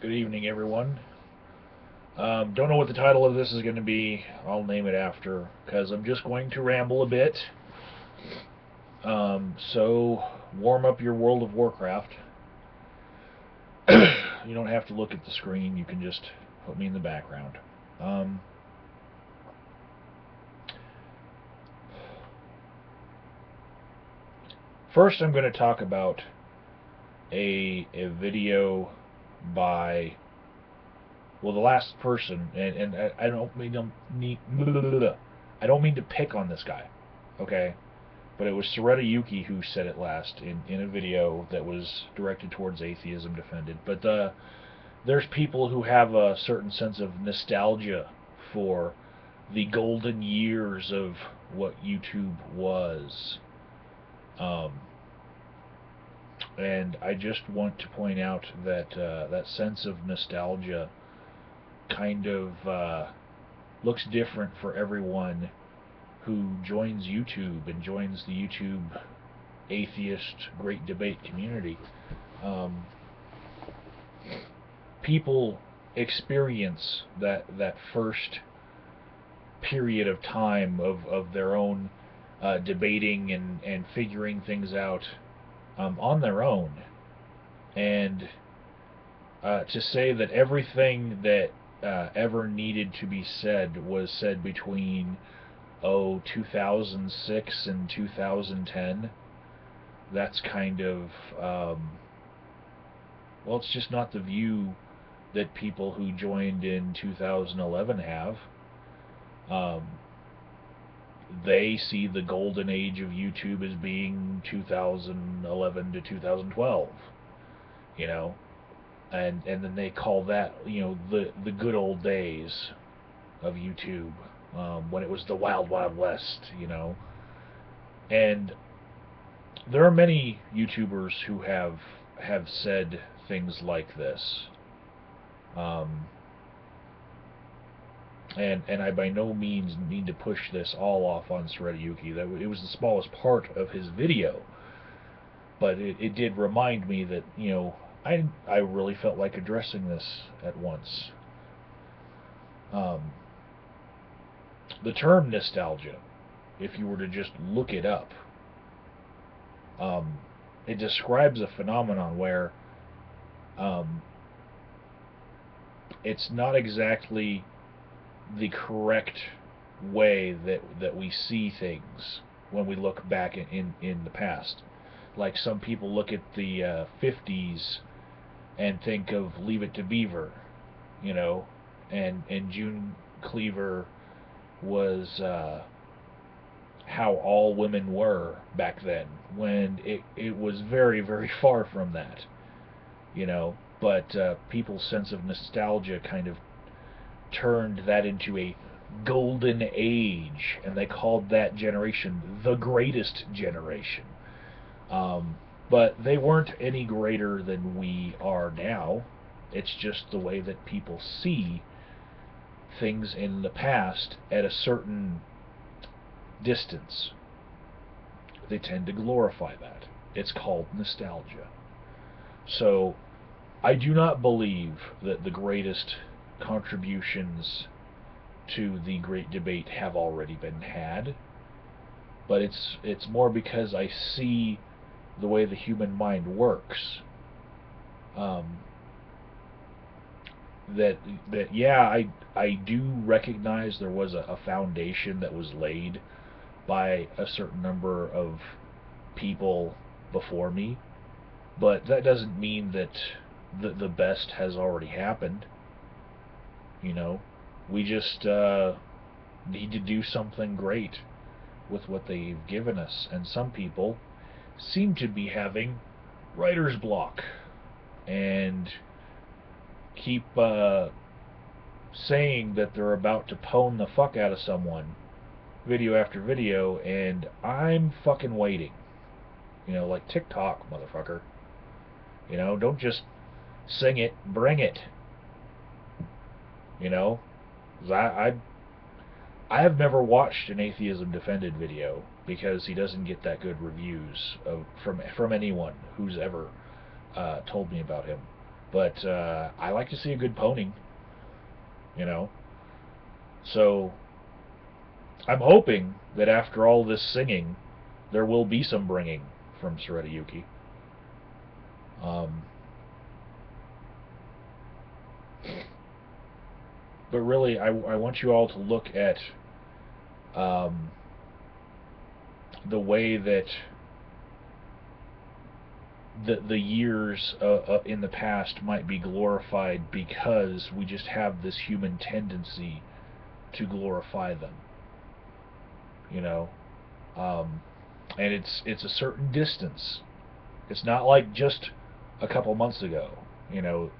Good evening, everyone. Don't know what the title of this is going to be. I'll name it after, because I'm just going to ramble a bit. So, warm up your World of Warcraft. You don't have to look at the screen. You can just put me in the background. Um, First, I'm going to talk about a video by, well, the last person, and I don't mean I don't mean to pick on this guy, okay? But it was SoretaYuki who said it last in a video that was directed towards atheism defended. But there's people who have a certain sense of nostalgia for the golden years of what YouTube was. Um, and I just want to point out that that sense of nostalgia kind of looks different for everyone who joins YouTube and joins the YouTube atheist great debate community. Um, People experience that first period of time of their own debating and figuring things out on their own. And to say that everything that ever needed to be said was said between 2006 and 2010, that's kind of well, it's just not the view that people who joined in 2011 have. Um, they see the golden age of YouTube as being 2011 to 2012, you know, and then they call that, the good old days of YouTube, when it was the wild wild west. And there are many YouTubers who have said things like this. Um, and I by no means mean to push this all off on SoretaYuki. That it was the smallest part of his video, but it did remind me that I really felt like addressing this at once. Um, the term nostalgia, if you were to just look it up, it describes a phenomenon where um, it's not exactly the correct way that we see things when we look back in the past. Like some people look at the 50s and think of Leave It to Beaver, and June Cleaver was how all women were back then, when it was very, very far from that, but people's sense of nostalgia kind of turned that into a golden age, and they called that generation the greatest generation. Um, but they weren't any greater than we are now. It's just the way that people see things in the past at a certain distance. They tend to glorify that. It's called nostalgia. So I do not believe that the greatest contributions to the great debate have already been had, but it's more because I see the way the human mind works. Um, that yeah, I do recognize there was a foundation that was laid by a certain number of people before me, but that doesn't mean that the best has already happened. We just need to do something great with what they've given us, and some people seem to be having writer's block and keep saying that they're about to pwn the fuck out of someone video after video, and I'm fucking waiting. Like TikTok, motherfucker. Don't just sing it, bring it. You know, I have never watched an atheism defended video because he doesn't get that good reviews from anyone who's ever told me about him. But I like to see a good poning, you know. So I'm hoping that after all this singing, there will be some bringing from SoretaYuki. But really, I want you all to look at the way that the years in the past might be glorified because we just have this human tendency to glorify them, you know. And it's a certain distance. It's not like just a couple months ago, you know.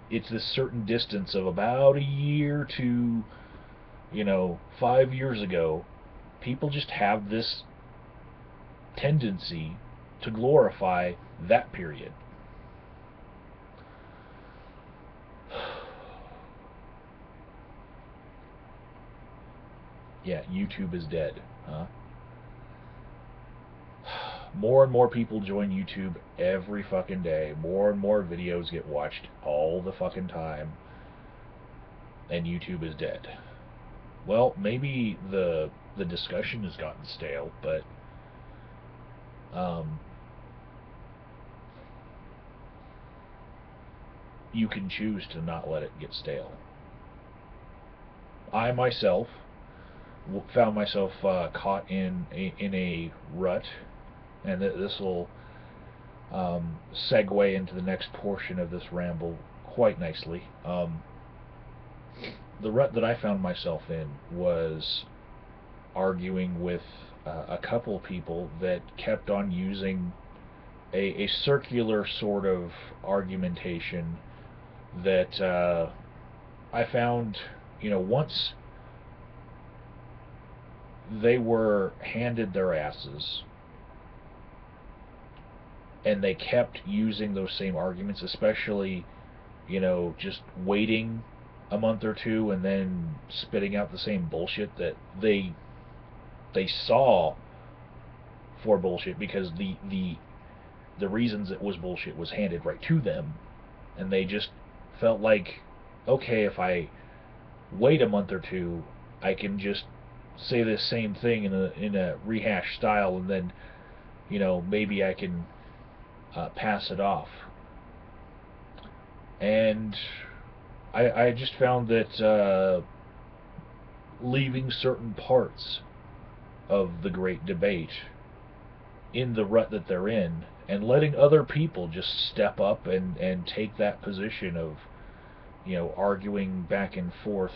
It's this certain distance of about a year to, you know, 5 years ago. People just have this tendency to glorify that period. Yeah, YouTube is dead, huh? More and more people join YouTube every fucking day. More and more videos get watched all the fucking time. And YouTube is dead. Well, maybe the discussion has gotten stale, but you can choose to not let it get stale. I myself found myself caught in a rut, and this will segue into the next portion of this ramble quite nicely. The rut that I found myself in was arguing with a couple people that kept on using a circular sort of argumentation that I found, you know, once they were handed their asses and they kept using those same arguments, especially, you know, just waiting a month or two and then spitting out the same bullshit that they saw for bullshit, because the reasons it was bullshit was handed right to them, and they just felt like, okay, if I wait a month or two, I can just say this same thing in a rehash style, and then, you know, maybe I can pass it off. And I just found that leaving certain parts of the great debate in the rut that they're in, and letting other people just step up and take that position of, you know, arguing back and forth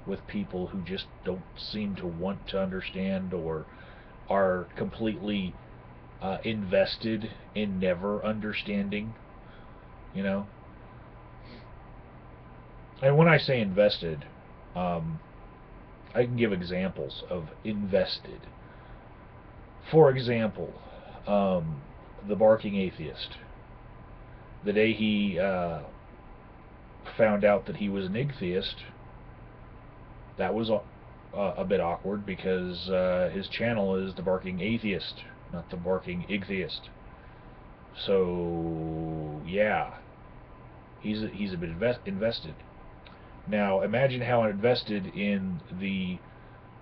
with people who just don't seem to want to understand, or are completely invested in never understanding, you know. And when I say invested, I can give examples of invested. For example, the barking atheist. The day he found out that he was an igtheist, that was a bit awkward, because his channel is the barking atheist, not the barking igtheist. So yeah, he's a bit invested. Now imagine how invested in the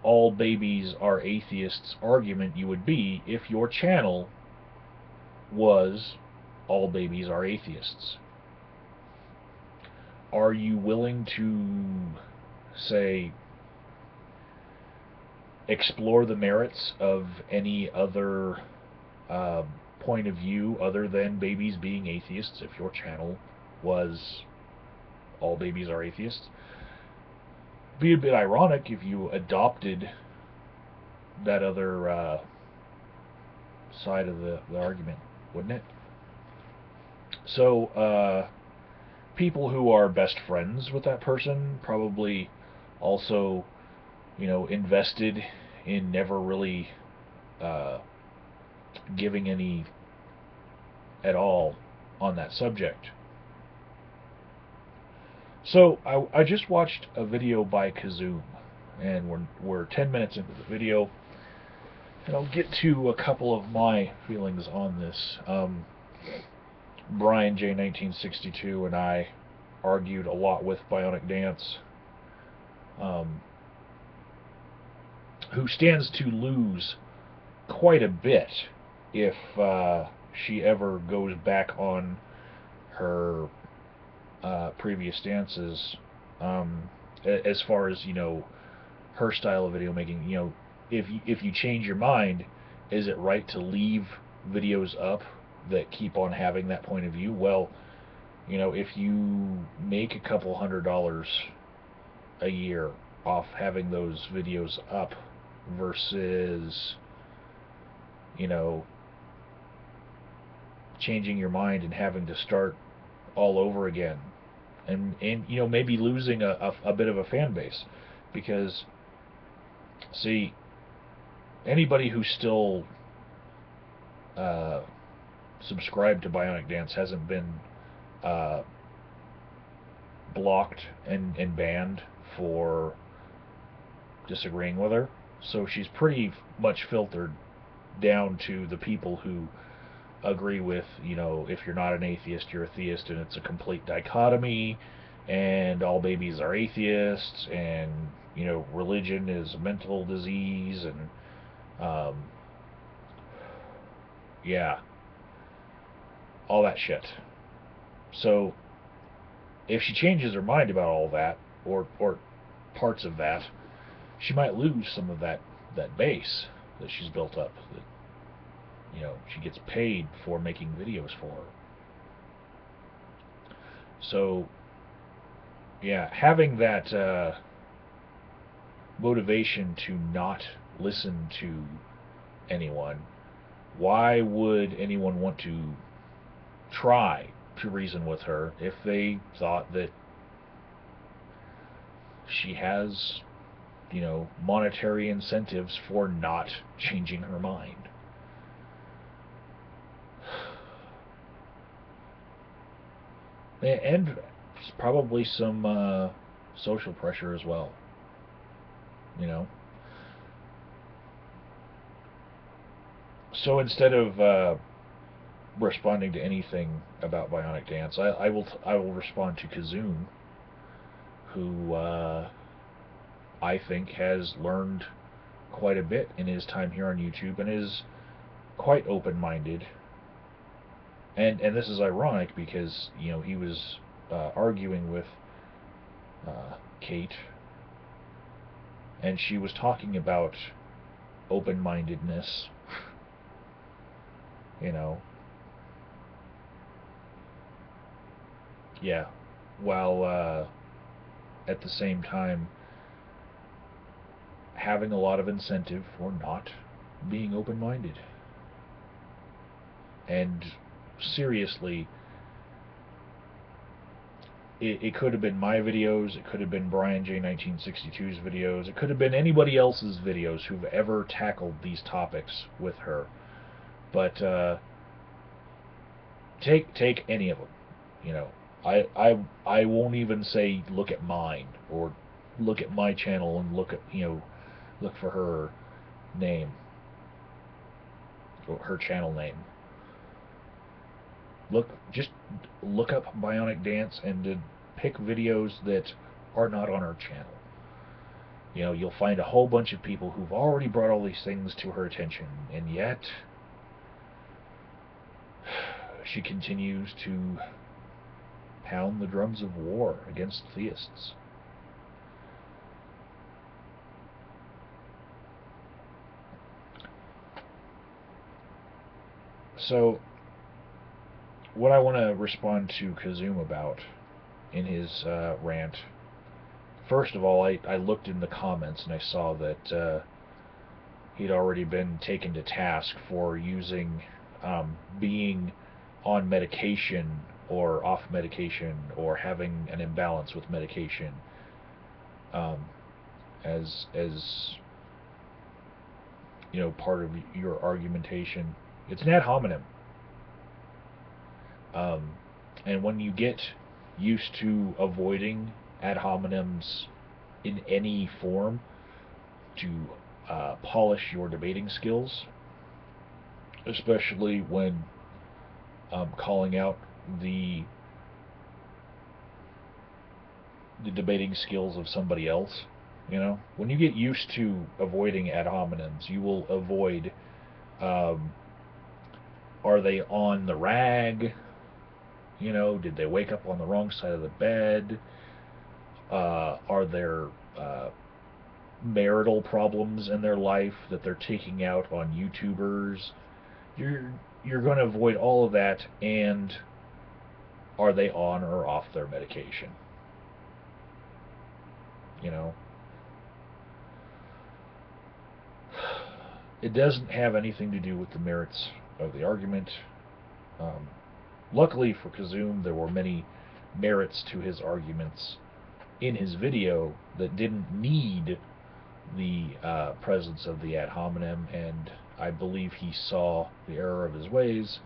all babies are atheists argument you would be if your channel was all babies are atheists. Are you willing to, say, explore the merits of any other point of view other than babies being atheists if your channel was all babies are atheists? It'd be a bit ironic if you adopted that other side of the argument, wouldn't it? So people who are best friends with that person probably also, you know, invested in never really giving any at all on that subject. So I just watched a video by Kizzume, and we're 10 minutes into the video, and I'll get to a couple of my feelings on this. Brian J 1962 and I argued a lot with Bionic Dance, who stands to lose quite a bit if she ever goes back on her previous stances, as far as, you know, her style of video making. You know, if you change your mind, is it right to leave videos up that keep on having that point of view? Well, you know, if you make a couple $100 a year off having those videos up versus, you know, changing your mind and having to start all over again, and you know, maybe losing a bit of a fan base, because, see, anybody who's still subscribed to Bionic Dance hasn't been blocked and banned for disagreeing with her. So she's pretty much filtered down to the people who agree with, you know, if you're not an atheist, you're a theist, and it's a complete dichotomy, and all babies are atheists, and, you know, religion is a mental disease, and yeah, all that shit. So if she changes her mind about all that, or parts of that, she might lose some of that base that she's built up, that, you know, she gets paid for making videos for. So yeah, having that motivation to not listen to anyone, why would anyone want to try to reason with her if they thought that she has, you know, monetary incentives for not changing her mind? And probably some social pressure as well, you know. So instead of responding to anything about Bionic Dance, I will respond to Kizzume, who I think has learned quite a bit in his time here on YouTube, and is quite open-minded. And this is ironic because, you know, he was arguing with Kate, and she was talking about open-mindedness, you know. Yeah, while at the same time having a lot of incentive for not being open-minded. And seriously, it could have been my videos, it could have been Brian J 1962's videos, it could have been anybody else's videos who've ever tackled these topics with her. But take any of them, you know. I won't even say look at mine, or look at my channel and look at, you know, look for her name, or her channel name. Just look up Bionic Dance and pick videos that are not on her channel. You know, you'll find a whole bunch of people who've already brought all these things to her attention, and yet she continues to pound the drums of war against theists. So, what I want to respond to Kizzume about in his rant, first of all, I looked in the comments and I saw that he'd already been taken to task for using being on medication or off medication or having an imbalance with medication as you know, part of your argumentation. It's an ad hominem. And when you get used to avoiding ad hominems in any form to polish your debating skills, especially when calling out the debating skills of somebody else. You know, when you get used to avoiding ad hominems, you will avoid, um, are they on the rag? You know, did they wake up on the wrong side of the bed? Are there marital problems in their life that they're taking out on YouTubers? You're you're going to avoid all of that, and are they on or off their medication? You know, it doesn't have anything to do with the merits of the argument. Um, Luckily for Kizzume, there were many merits to his arguments in his video that didn't need the presence of the ad hominem, and I believe he saw the error of his ways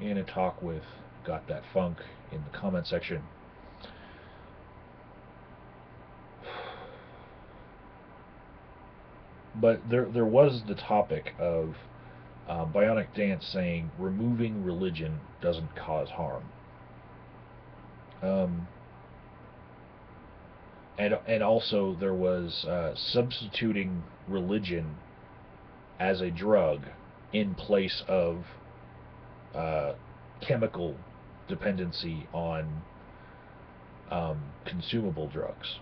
in a talk with Got That Funk in the comment section. But there was the topic of Bionic Dance saying removing religion doesn't cause harm. Um, and also there was substituting religion as a drug in place of chemical dependency on consumable drugs.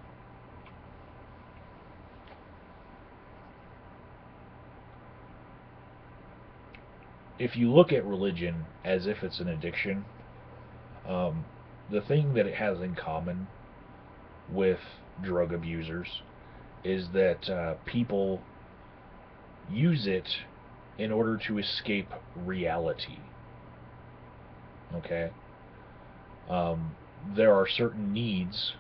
If you look at religion as if it's an addiction, um, the thing that it has in common with drug abusers is that people use it in order to escape reality. Okay? There are certain needs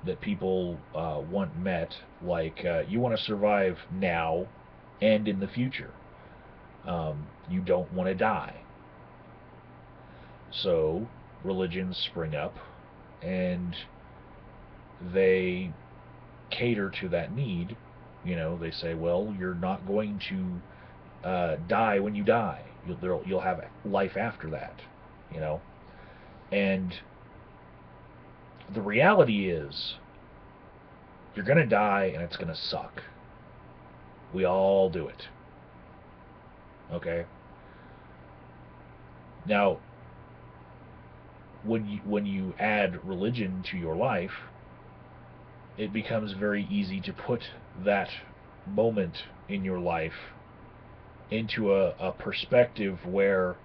that people want met, like you want to survive now and in the future. You don't want to die. So religions spring up and they cater to that need. You know, they say, well, you're not going to die when you die. You'll have life after that. You know, and the reality is, you're gonna die and it's gonna suck. We all do it. Okay. Now, when you add religion to your life, it becomes very easy to put that moment in your life into a perspective where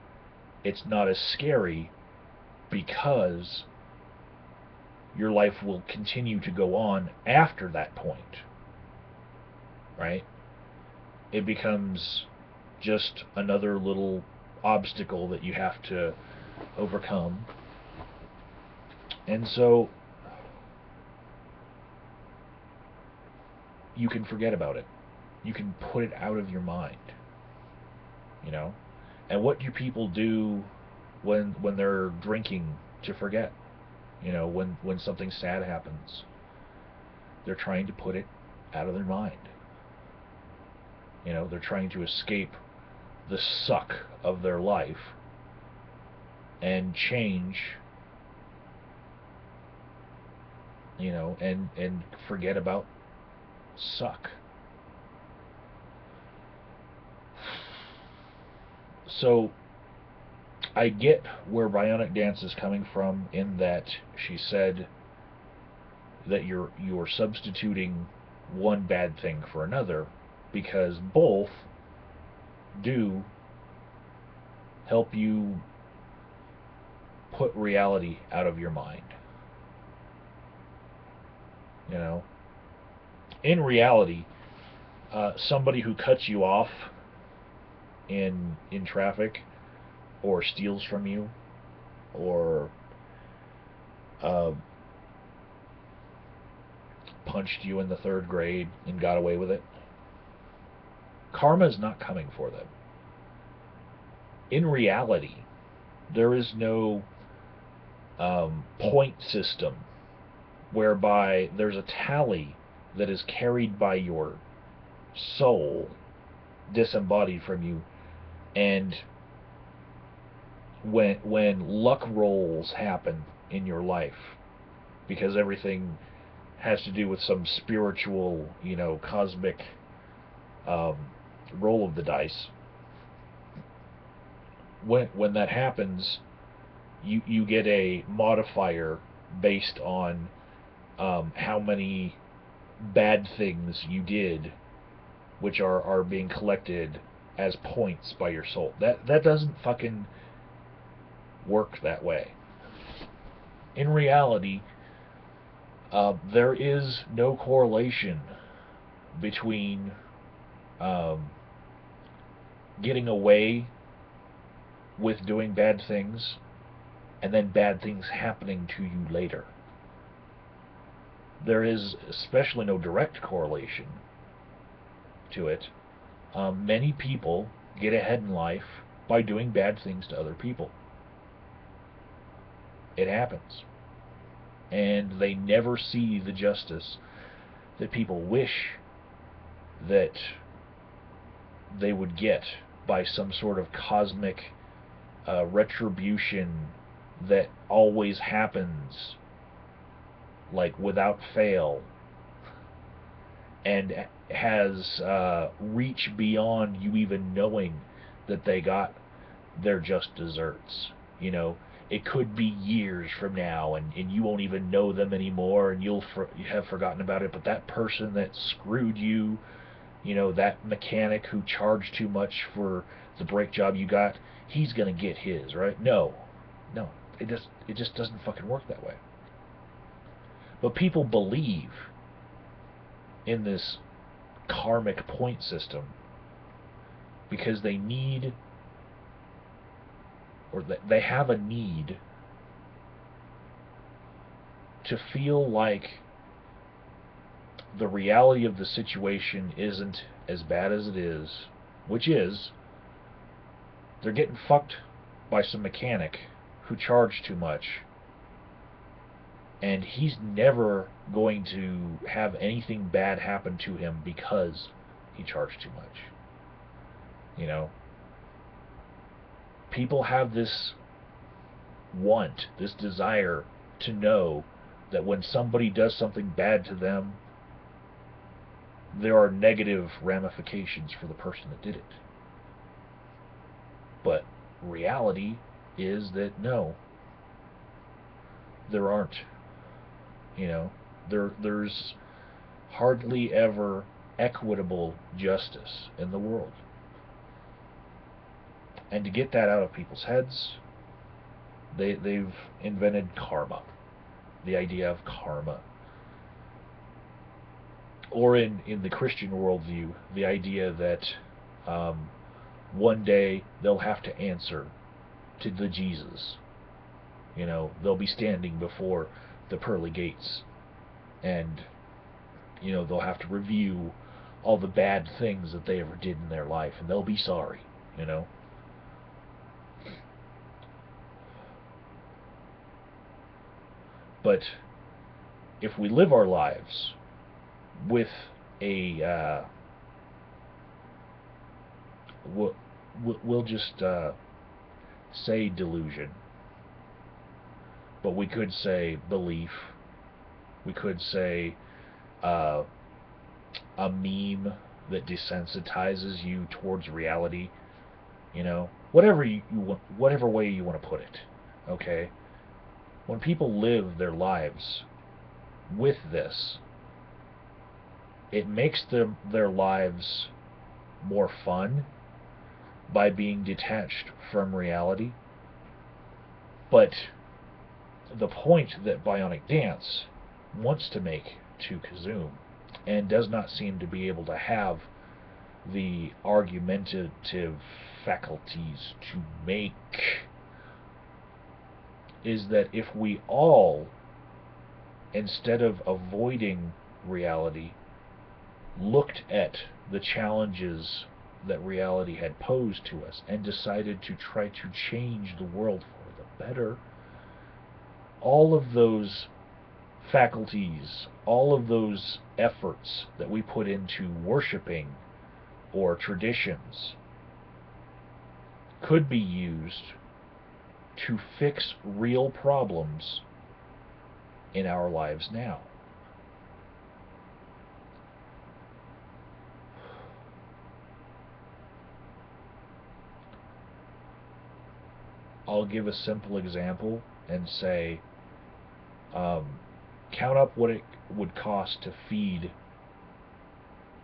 it's not as scary, because your life will continue to go on after that point, right? It becomes just another little obstacle that you have to overcome. And so you can forget about it. You can put it out of your mind. You know? And what do people do when they're drinking to forget? You know, when something sad happens, they're trying to put it out of their mind. You know, they're trying to escape the suck of their life and change, you know, and forget about suck. So I get where Bionic Dance is coming from, in that she said that you're substituting one bad thing for another, because both do help you put reality out of your mind. You know, in reality, somebody who cuts you off in traffic, or steals from you, or uh, punched you in the third grade and got away with it, karma is not coming for them. In reality, there is no point system whereby there's a tally that is carried by your soul, disembodied from you, and when luck rolls happen in your life, because everything has to do with some spiritual, cosmic um, roll of the dice. When that happens, you get a modifier based on how many bad things you did, which are being collected as points by your soul. That doesn't fucking work that way. In reality, there is no correlation between getting away with doing bad things and then bad things happening to you later. There is especially no direct correlation to it. Many people get ahead in life by doing bad things to other people. It happens. And they never see the justice that people wish that they would get by some sort of cosmic retribution that always happens, like without fail, and has reach beyond you even knowing that they got their just desserts. It could be years from now, and you won't even know them anymore, and you have forgotten about it, but that person that screwed you, that mechanic who charged too much for the brake job you got, he's gonna get his, right? No, it just doesn't fucking work that way. But people believe in this karmic point system because they need, or they have a need to feel like the reality of the situation isn't as bad as it is, which is, they're getting fucked by some mechanic who charged too much, and he's never going to have anything bad happen to him because he charged too much. People have this this desire to know that when somebody does something bad to them, there are negative ramifications for the person that did it. But reality is that no, there aren't. There's hardly ever equitable justice in the world. And to get that out of people's heads, they've invented karma, the idea of karma. Or in the Christian worldview, the idea that one day they'll have to answer to the Jesus. They'll be standing before the pearly gates, and they'll have to review all the bad things that they ever did in their life, and they'll be sorry. But if we live our lives with a we'll just say delusion, but we could say belief, we could say a meme that desensitizes you towards reality, whatever you want, whatever way you want to put it. Okay, when people live their lives with this, it makes their lives more fun by being detached from reality. But the point that Bionic Dance wants to make to Kizzume, and does not seem to be able to have the argumentative faculties to make, is that if we all, instead of avoiding reality, looked at the challenges that reality had posed to us and decided to try to change the world for the better, all of those faculties, all of those efforts that we put into worshiping or traditions could be used to fix real problems in our lives now. I'll give a simple example and say, count up what it would cost to feed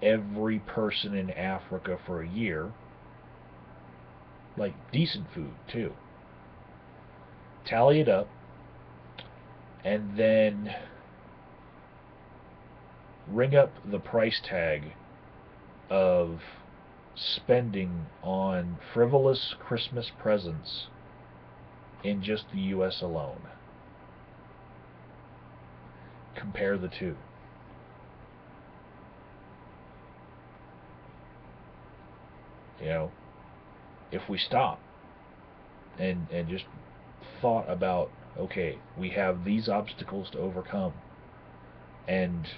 every person in Africa for a year, like decent food too. Tally it up, and then ring up the price tag of spending on frivolous Christmas presents in just the US alone. Compare the two. You know, if we stop and just thought about, okay, we have these obstacles to overcome, and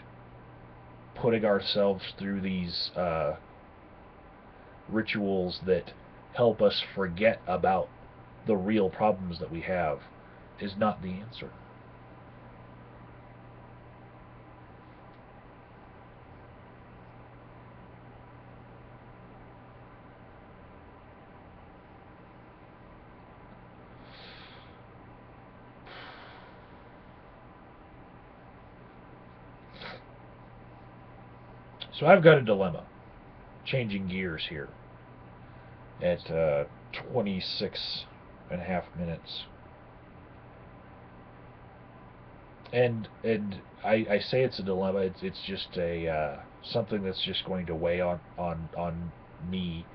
putting ourselves through these rituals that help us forget about the real problems that we have is not the answer. So I've got a dilemma, changing gears here at 26 and a half minutes. And I say it's a dilemma. It's just a something that's just going to weigh on me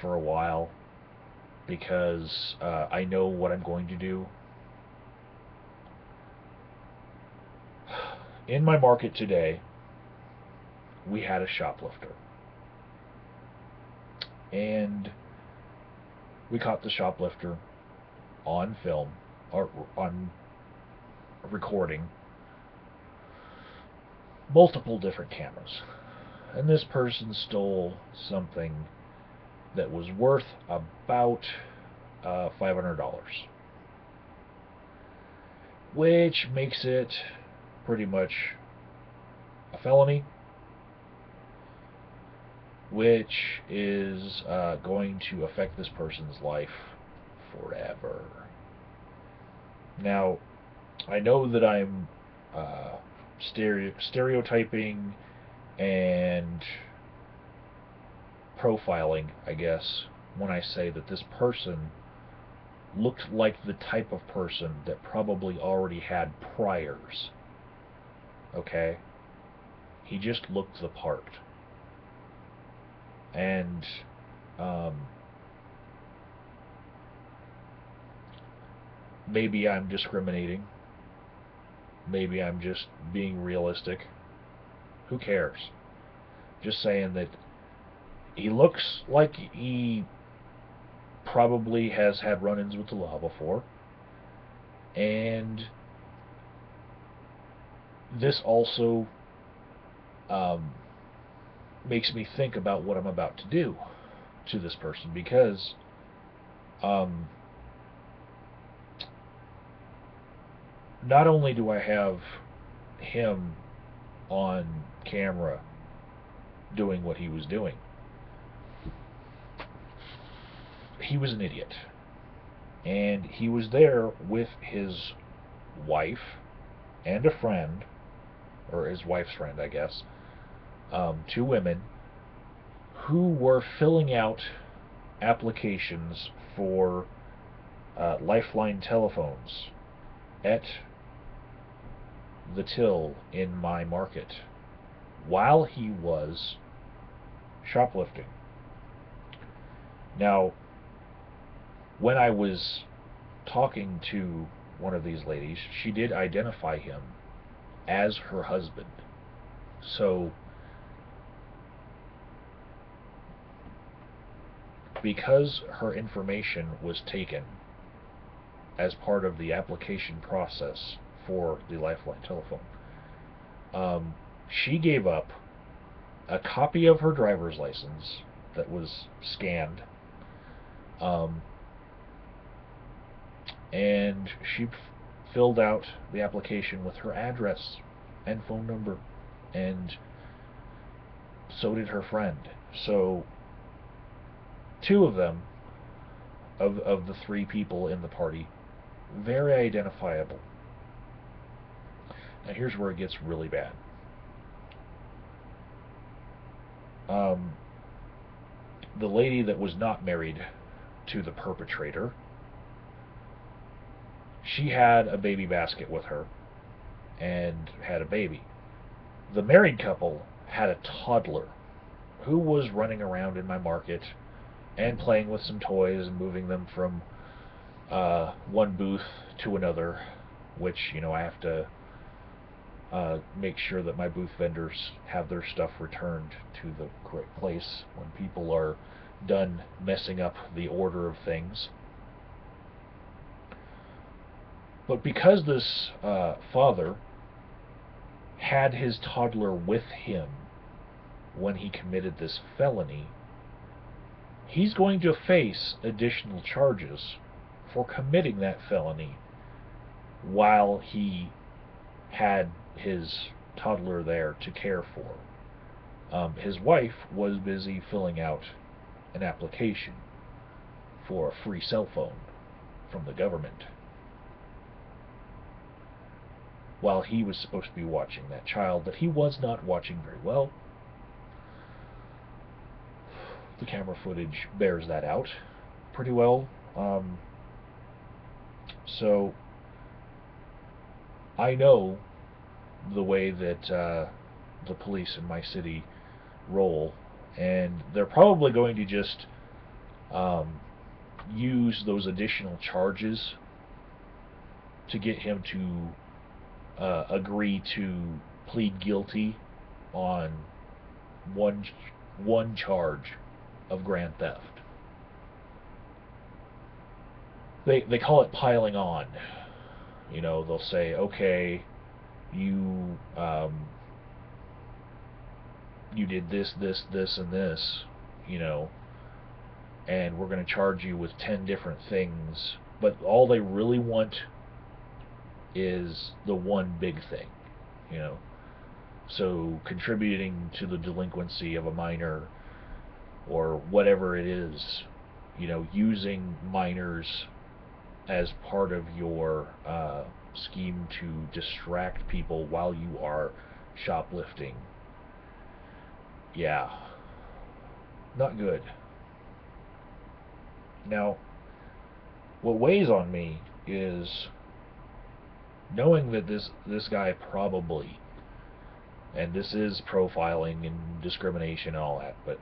for a while, because I know what I'm going to do. In my market today, we had a shoplifter, and we caught the shoplifter on film, or on recording, multiple different cameras. And this person stole something that was worth about $500, which makes it pretty much a felony, which is going to affect this person's life forever. Now, I know that I'm stereotyping and profiling, I guess, when I say that this person looked like the type of person that probably already had priors. Okay? He just looked the part. And maybe I'm discriminating. Maybe I'm just being realistic. Who cares? Just saying that he looks like he probably has had run-ins with the law before. And this also makes me think about what I'm about to do to this person, because not only do I have him on camera doing what he was doing, he was an idiot. And he was there with his wife and a friend, or his wife's friend, I guess, two women who were filling out applications for Lifeline telephones at the till in my market while he was shoplifting. Now, when I was talking to one of these ladies, she did identify him as her husband. So, because her information was taken as part of the application process for the Lifeline telephone, she gave up a copy of her driver's license that was scanned, and she filled out the application with her address and phone number, and so did her friend. So two of them, of the three people in the party, very identifiable. Now here's where it gets really bad. The lady that was not married to the perpetrator, she had a baby basket with her and had a baby. The married couple had a toddler who was running around in my market and playing with some toys and moving them from one booth to another, which, you know, I have to make sure that my booth vendors have their stuff returned to the correct place when people are done messing up the order of things. But because this father had his toddler with him when he committed this felony, he's going to face additional charges for committing that felony while he had his toddler there to care for. His wife was busy filling out an application for a free cell phone from the government, while he was supposed to be watching that child that he was not watching very well. The camera footage bears that out pretty well. So I know the way that the police in my city roll, and they're probably going to just use those additional charges to get him to agree to plead guilty on one charge of grand theft. They call it piling on. You know, they'll say, okay, you did this, and this, you know, and we're going to charge you with 10 different things, but all they really want is the one big thing, you know. So contributing to the delinquency of a minor, or whatever it is, you know, using minors as part of your scheme to distract people while you are shoplifting. Yeah, not good. Now, what weighs on me is knowing that this guy probably, and this is profiling and discrimination and all that, but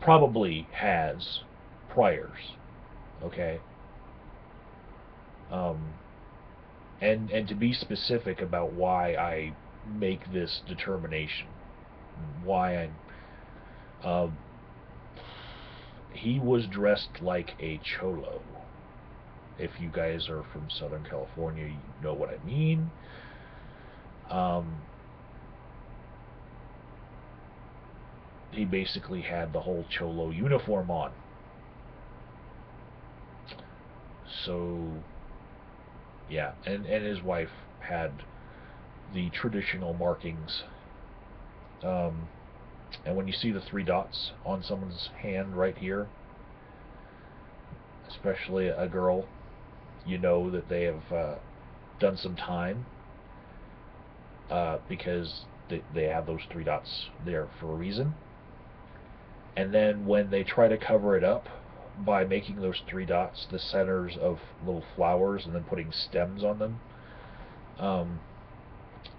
probably has priors, okay? And to be specific about why I make this determination, why he was dressed like a cholo. If you guys are from Southern California, you know what I mean. He basically had the whole cholo uniform on. So, yeah, and his wife had the traditional markings. And when you see the 3 dots on someone's hand right here, especially a girl, you know that they have done some time, because they have those 3 dots there for a reason. And then when they try to cover it up by making those 3 dots the centers of little flowers and then putting stems on them,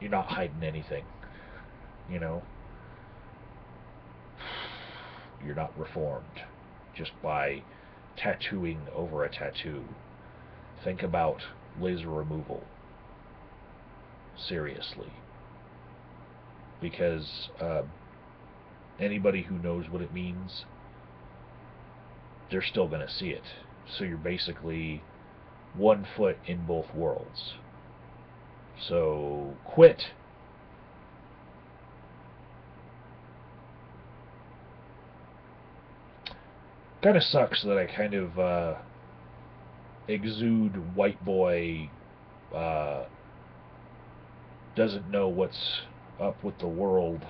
you're not hiding anything, you know. You're not reformed just by tattooing over a tattoo. Think about laser removal. Seriously. Because anybody who knows what it means, they're still going to see it. So you're basically 1 foot in both worlds. So quit. Kind of sucks that I kind of exude white boy, uh, doesn't know what's up with the world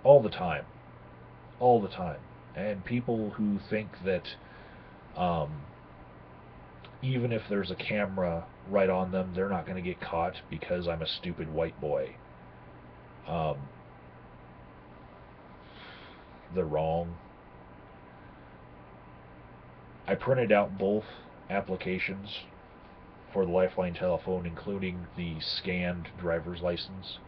all the time. All the time. And people who think that um, even if there's a camera right on them, they're not going to get caught because I'm a stupid white boy. Um, they're wrong. I printed out both applications for the Lifeline telephone, including the scanned driver's license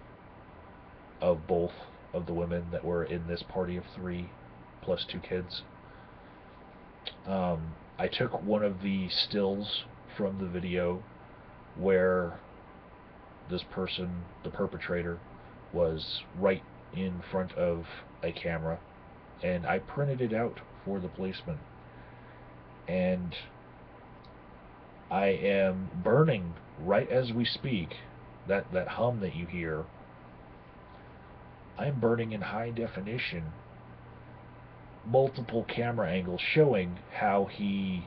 of both of the women that were in this party of 3, plus 2 kids. I took one of the stills from the video where this person, the perpetrator, was right in front of a camera, and I printed it out for the policeman. And I am burning right as we speak, that hum that you hear, I'm burning in high definition multiple camera angles showing how he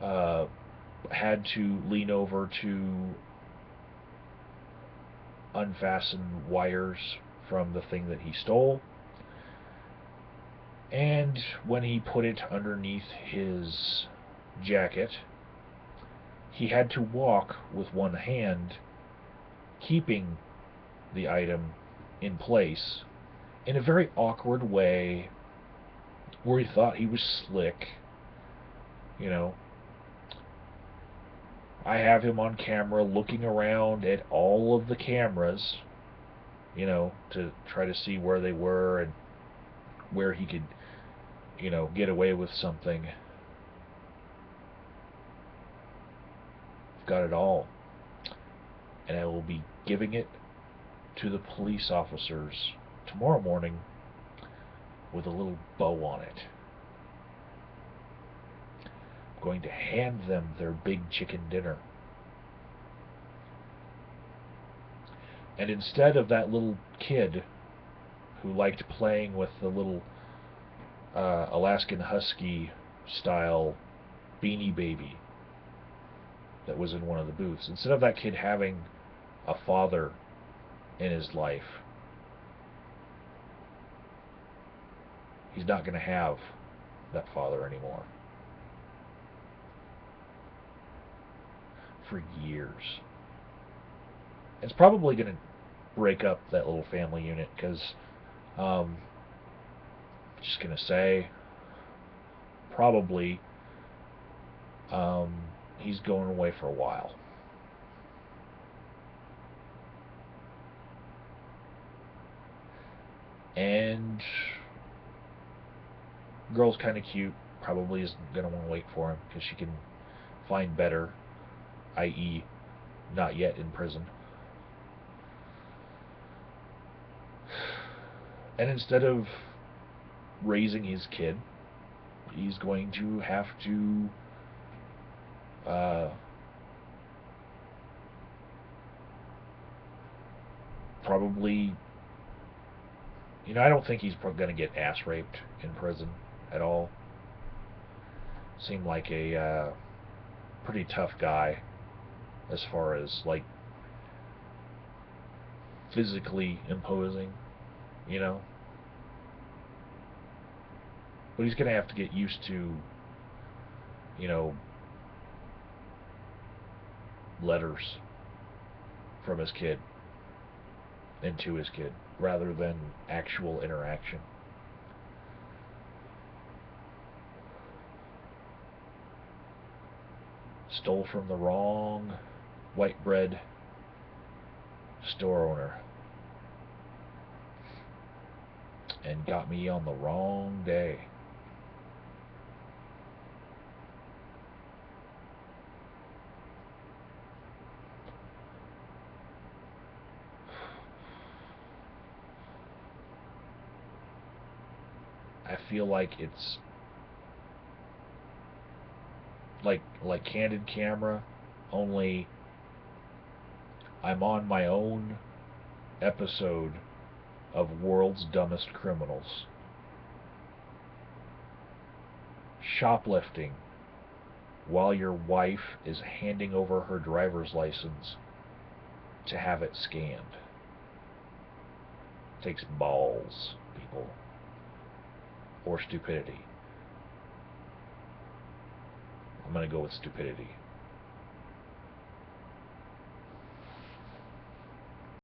had to lean over to unfasten wires from the thing that he stole, and when he put it underneath his jacket, he had to walk with one hand, keeping the item in place in a very awkward way where he thought he was slick. You know, I have him on camera looking around at all of the cameras, you know, to try to see where they were and where he could, you know, get away with something. I've got it all. And I will be giving it to the police officers tomorrow morning with a little bow on it. I'm going to hand them their big chicken dinner. And instead of that little kid who liked playing with the little Alaskan Husky style Beanie Baby that was in one of the booths, instead of that kid having a father in his life, he's not going to have that father anymore. For years. It's probably going to break up that little family unit, because just going to say, probably he's going away for a while. And girl's kind of cute, probably isn't going to want to wait for him because she can find better, i.e. not yet in prison. And instead of raising his kid, he's going to have to probably, you know, I don't think he's going to get ass raped in prison at all. Seemed like a pretty tough guy as far as, like, physically imposing, you know. But he's going to have to get used to, you know, letters from his kid and to his kid rather than actual interaction. Stole from the wrong white bread store owner and got me on the wrong day. I feel like it's like Candid Camera, only I'm on my own episode of World's Dumbest Criminals. Shoplifting while your wife is handing over her driver's license to have it scanned. It takes balls, people. Or stupidity. I'm going to go with stupidity.